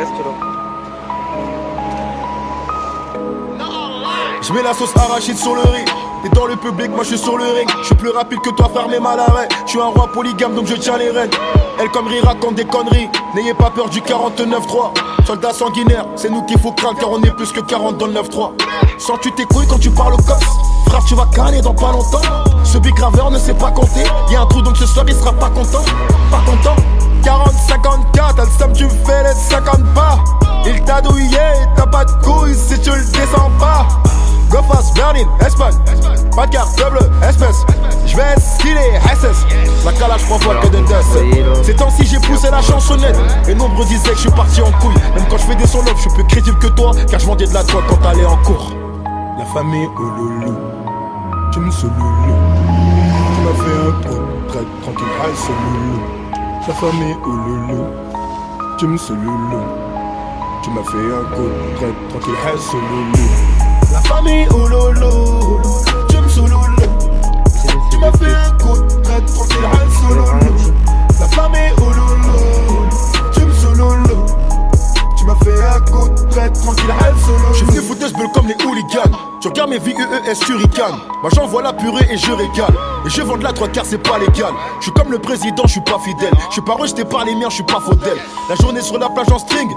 Reste là. Je mets la sauce arachide sur le riz. T'es dans le public, moi je suis sur le ring. Je suis plus rapide que toi, faire mes mal à l'arrêt. Je suis un roi polygame donc je tiens les rênes. Elle comme rire raconte des conneries. N'ayez pas peur du 49-3. Soldats sanguinaires, c'est nous qu'il faut craindre car on est plus que 40 dans le 9-3. Sens-tu tes couilles quand tu parles au cops? Frère, tu vas canner dans pas longtemps. Ce big graveur ne sait pas compter. Y'a un trou donc ce soir il sera pas content. Pas content. 40, 54, t'as le somme, tu fais les 50 pas. Il t'a douillé, t'as pas de couilles si tu le descends pas. Go fast, Berlin, Espagne. Pas de carte bleue, espèce. J'vais skiller, SS. La calage provoque que de death. Ces temps-ci j'ai poussé la chansonnette. Et nombreux disaient que je suis parti en couille. Même quand je fais des sons love, je suis plus crédible que toi. Car je vendais de la toi quand t'allais en cours. La famille au loulou, tu me loulou. Tu m'as fait un coup, très tranquille, high ce loulou. La famille au loulou, tu me loulou. Tu m'as fait un coup, très tranquille, high ce loulou. La famille au loulou, tu me loulou. Tu m'as fait un coup, très tranquille, high ce loulou. La famille au loulou, tu me loulou. Tu m'as fait un coup, très tranquille, high solo. J'suis venu foutre ce bulle comme les hooligans. Tu regardes mes VEES, tu ricanes. Moi j'envoie la purée et je régale. Et je vends de la 3 quarts, c'est pas légal. J'suis comme le président, j'suis pas fidèle. J'suis pas rejeté par les miens, j'suis pas faudel. La journée sur la plage en string.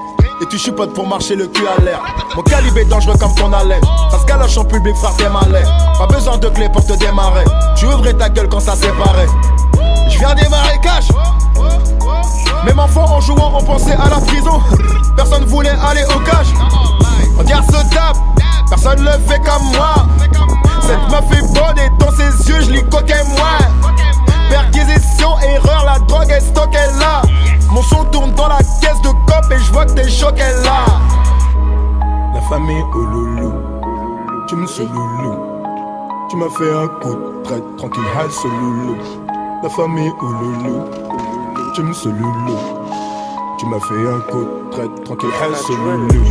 Et tu chipotes pour marcher le cul à l'air. Mon calibre est dangereux comme ton haleine. Ça se galoche en public, frère, t'es malin. Pas besoin de clé pour te démarrer. Tu ouvrais ta gueule quand ça séparait. J'viens des marécages. Même enfant en jouant, on pensait à la prison. Personne voulait aller au cage. On dirait se tape, personne le fait comme moi. Cette meuf est bonne et dans ses yeux je lis coquet moi. Perquisition, erreur, la drogue est stockée là. Mon son tourne dans la caisse de cop et je vois que t'es choqué là. La famille au loulou, tu me loulou. Tu m'as fait un coup très tranquille, high ce loulou. La famille au loulou, tu me loulou. Tu m'as fait un coup très tranquille, high ce loulou.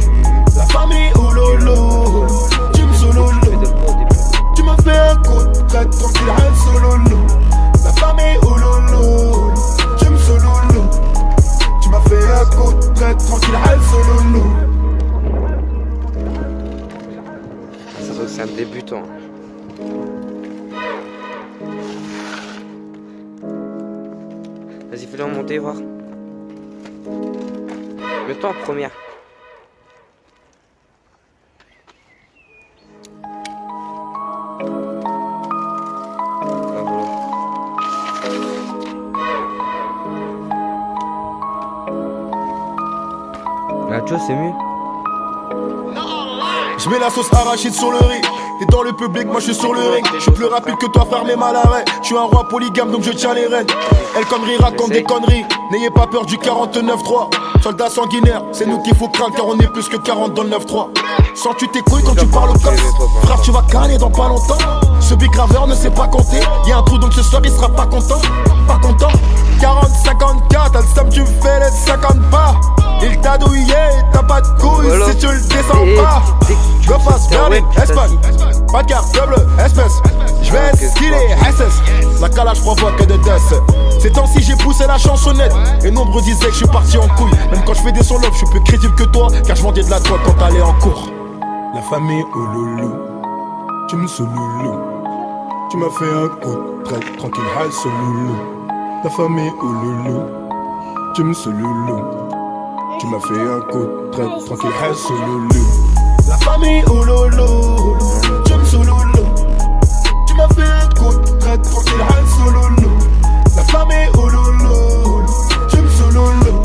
La famille au loulou, tu me loulou. Tu m'as fait un coup très tranquille, high ce loulou. La famille au loulou, tu me loulou. Tu m'as fait un coup très tranquille, high ce loulou. Ça c'est un débutant. Vas-y, fais-le en monter, voir. Mets-toi en première. Là, tu vois, c'est mieux. Je mets la sauce arachide sur le riz. T'es dans le public, moi je suis sur le ring. Je suis plus rapide que toi, faire mes mal à l'arrêt. Je suis un roi polygame donc je tiens les rênes. Elle comme rire raconte des conneries. N'ayez pas peur du 49-3. Soldats sanguinaires, c'est nous qu'il faut craindre car on est plus que 40 dans le 9-3. Sens-tu tes couilles quand tu parles au cops? Frère, tu vas canner dans pas longtemps. Ce big graveur ne sait pas compter. Y'a un trou donc ce soir il sera pas content. Pas content. 40, 54, t'as le somme, tu fais les 50 pas. Il t'a douillé, t'as pas de couilles si tu le descends pas. Go fast, Berlin, Espagne. Pas de carte bleue, espèce. J'vais skiller, SS. La calage provoque que de death. Ces temps-ci j'ai poussé la chansonnette. Et nombreux disaient que je suis parti en couille. Même quand je fais des sons love, je suis plus crédible que toi. Car je vendais de la toi quand t'allais en cours. La famille au loulou, tu me loulou. Tu m'as fait un coup très tranquille, high ce loulou. La famille au loulou, tu me loulou. Tu m'as fait un coup très tranquille, high ce loulou. La famille au loulou, tu me loulou. Tu m'as fait un coup très tranquille, high ce loulou. La famille au loulou, tu me loulou.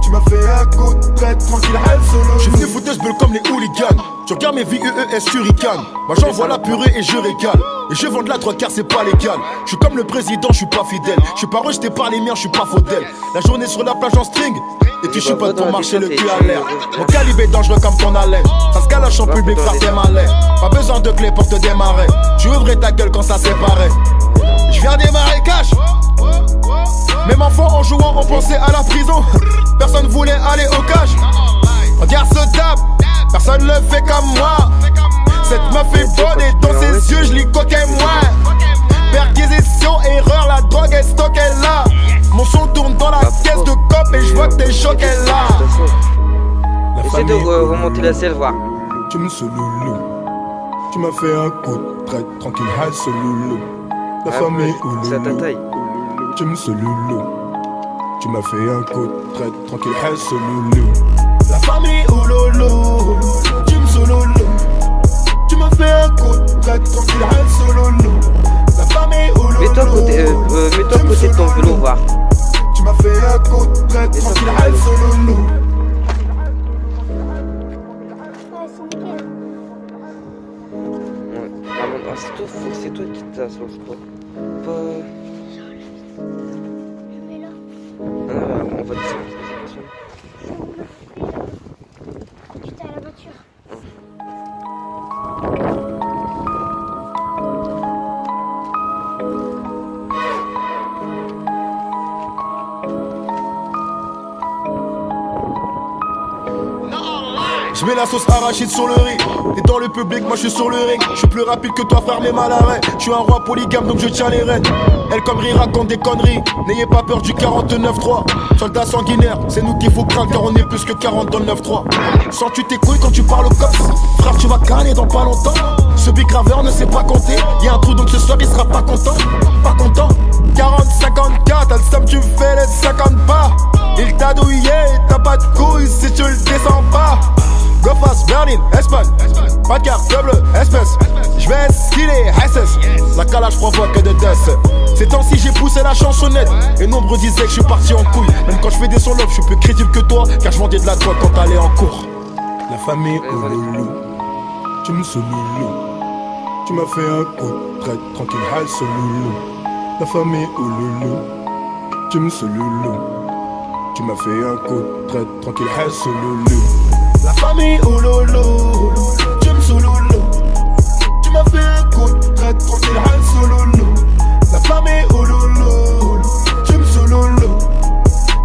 Tu m'as fait un coup très tranquille, high ce loulou. J'suis venu foutre ce bulle comme les hooligans. Tu regardes mes VEES, tu ricanes. Moi j'envoie la purée et je régale. Et je vends de la 3 quarts, c'est pas légal. J'suis comme le président, j'suis pas fidèle. J'suis pas rejeté par les miens, j'suis pas faudel. La journée sur la plage en string. Et tu chipotes pour marcher le cul à l'air. Mon calibre est dangereux comme ton haleine. Ça se galoche en public, frère, t'es malin. Pas besoin de clé pour te démarrer. Tu ouvrais ta gueule quand ça séparait. J'viens des marécages. Même enfant en jouant, on pensait à la prison. Personne voulait aller au cage. On dirait se tape, personne le fait comme moi. Cette meuf est bonne et dans ses yeux je lis coquet moi. Perquisition, erreur, la drogue est stockée là. Mon son tourne dans la caisse de cop et je vois que t'es choqué là. essaie de remonter la selle, voir. Tu me sous loulou. Tu m'as fait un coup de traite, tranquille, hal sous loulou. La famille ou C'est à ta taille. Tu me sous loulou. Tu m'as fait un coup de traite, tranquille, hal sous loulou. La famille ou loulou. Tu me sous loulou. Tu m'as fait un coup de traite, tranquille, hal sous loulou. La famille ou loulou. Mets-toi à côté de ton vélo, voir. Tu m'as fait un coup de traite, tranquille, hal sous loulou. C'est toi qui t'assois, pas... Ah non, on va descendre. J'étais à la voiture. Je mets la sauce arachide sur le riz. T'es dans le public, moi je suis sur le ring. Je suis plus rapide que toi, frère, mais mal arrêt. Je suis un roi polygame, donc je tiens les rênes. Elle comme rire raconte des conneries. N'ayez pas peur du 49-3. Soldats sanguinaires, c'est nous qu'il faut craindre, car on est plus que 40 dans le 9-3. Sens-tu tes couilles quand tu parles au cops? Frère, tu vas canner dans pas longtemps. Ce big graveur ne sait pas compter. Y'a un trou, donc ce soir il sera pas content. Pas content. 40, 54, t'as le somme, tu me fais les 50 pas. Il t'a douillé, t'as pas de couilles si tu le descends pas. Go fast, Berlin, Espagne. Pas de carte, double, espèce. J'vais skiller, SS. La calage provoque que de death. Ces temps-ci j'ai poussé la chansonnette. Et nombreux disaient que je suis parti en couille. Même quand je fais des sons love, je suis plus crédible que toi. Car je vendais de la drogue quand t'allais en cours. La famille au loulou. Tu me sous loulou. Tu m'as fait un coup de traite, tranquille, hal sous loulou. La famille au loulou. Tu me sous loulou. Tu m'as fait un coup de traite, tranquille, hal sous loulou. La famille ou loulou, tu me sous loulou. Tu m'as fait un coup de traite, tranquille, hal sous loulou. La famille ou loulou, tu me sous loulou.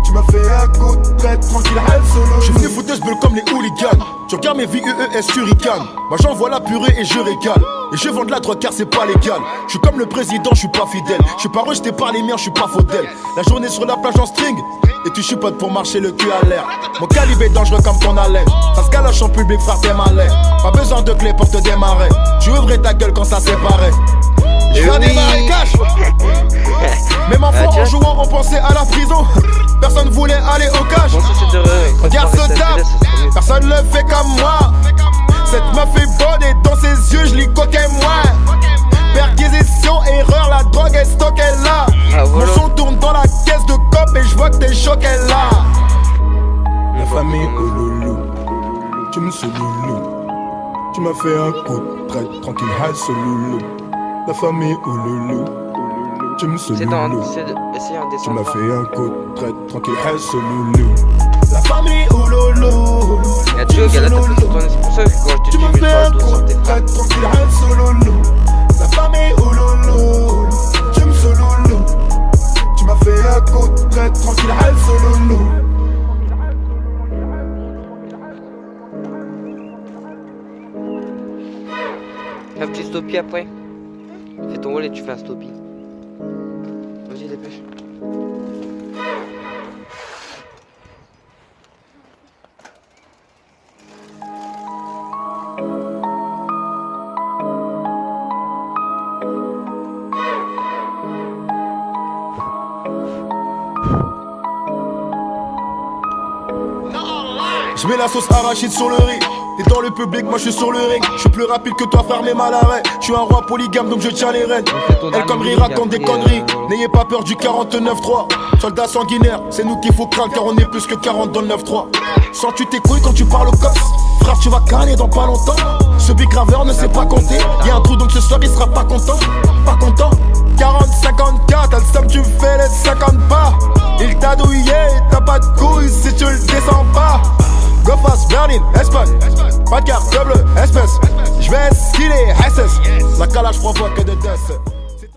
Tu m'as fait un coup de traite, tranquille, hal sous loulou. J'suis venu foutre ce bulle comme les hooligans. Tu regardes mes VEES Hurricane. Moi j'envoie la purée et je régale. Et je vends de la drogue car c'est pas légal. Je suis comme le président, je suis pas fidèle. Je suis pas rejeté par les miens, je suis pas faudel. La journée sur la plage en string. Et tu chipotes pour marcher le cul à l'air. Mon calibre est dangereux comme ton haleine. Ça se galoche en public, frère, t'es malin. Pas besoin de clé pour te démarrer. Tu ouvrais ta gueule quand ça séparait. Je viens démarrer cash. Même enfant en jouant, on pensait à la prison. Personne voulait aller au cash. Regarde ce taf, personne le fait comme moi. Cette meuf est bonne et dans ses yeux, je lis coquet moi. Perquisition, erreur, la drogue est stockée là. Mon son tourne dans la caisse de cop et je vois que t'es choqué là. La famille au loulou, tu me sous loulou. Tu m'as fait un coup de traite, tranquille, hal sous loulou. La famille au loulou, tu me sous loulou. Tu m'as fait un coup de traite, tranquille, hal sous loulou. La famille au loulou, tu me sous loulou. Tu m'as fait un coup de traite, tranquille, hal sous loulou. La famille ou loulou, tu me sous loulou. Tu m'as fait un coup de traite, tranquille, hal sous loulou. Un petit stoppie après. Fais ton rôle et tu fais un stoppie. Vas-y, dépêche. Je mets la sauce arachide sur le riz. T'es dans le public, moi je suis sur le ring. Je suis plus rapide que toi, frère, mais mal arrêt. Je suis un roi polygame, donc je tiens les rênes. Elle comme rire raconte des conneries. N'ayez pas peur du 49-3. Soldats sanguinaires, c'est nous qu'il faut craindre, car on est plus que 40 dans le 9-3. Sens-tu tes couilles quand tu parles au cops? Frère, tu vas canner dans pas longtemps. Ce big graveur ne sait pas compter. Y'a un trou, donc ce soir il sera pas content. Pas content. 40, 54, t'as le somme, tu me fais les 50 pas. Il t'a douillé, t'as pas de couilles si tu le descends pas. Go fast, Berlin, Espagne. Pas de carte, double, espèce. J'vais skiller, SS. La calage provoque que de death.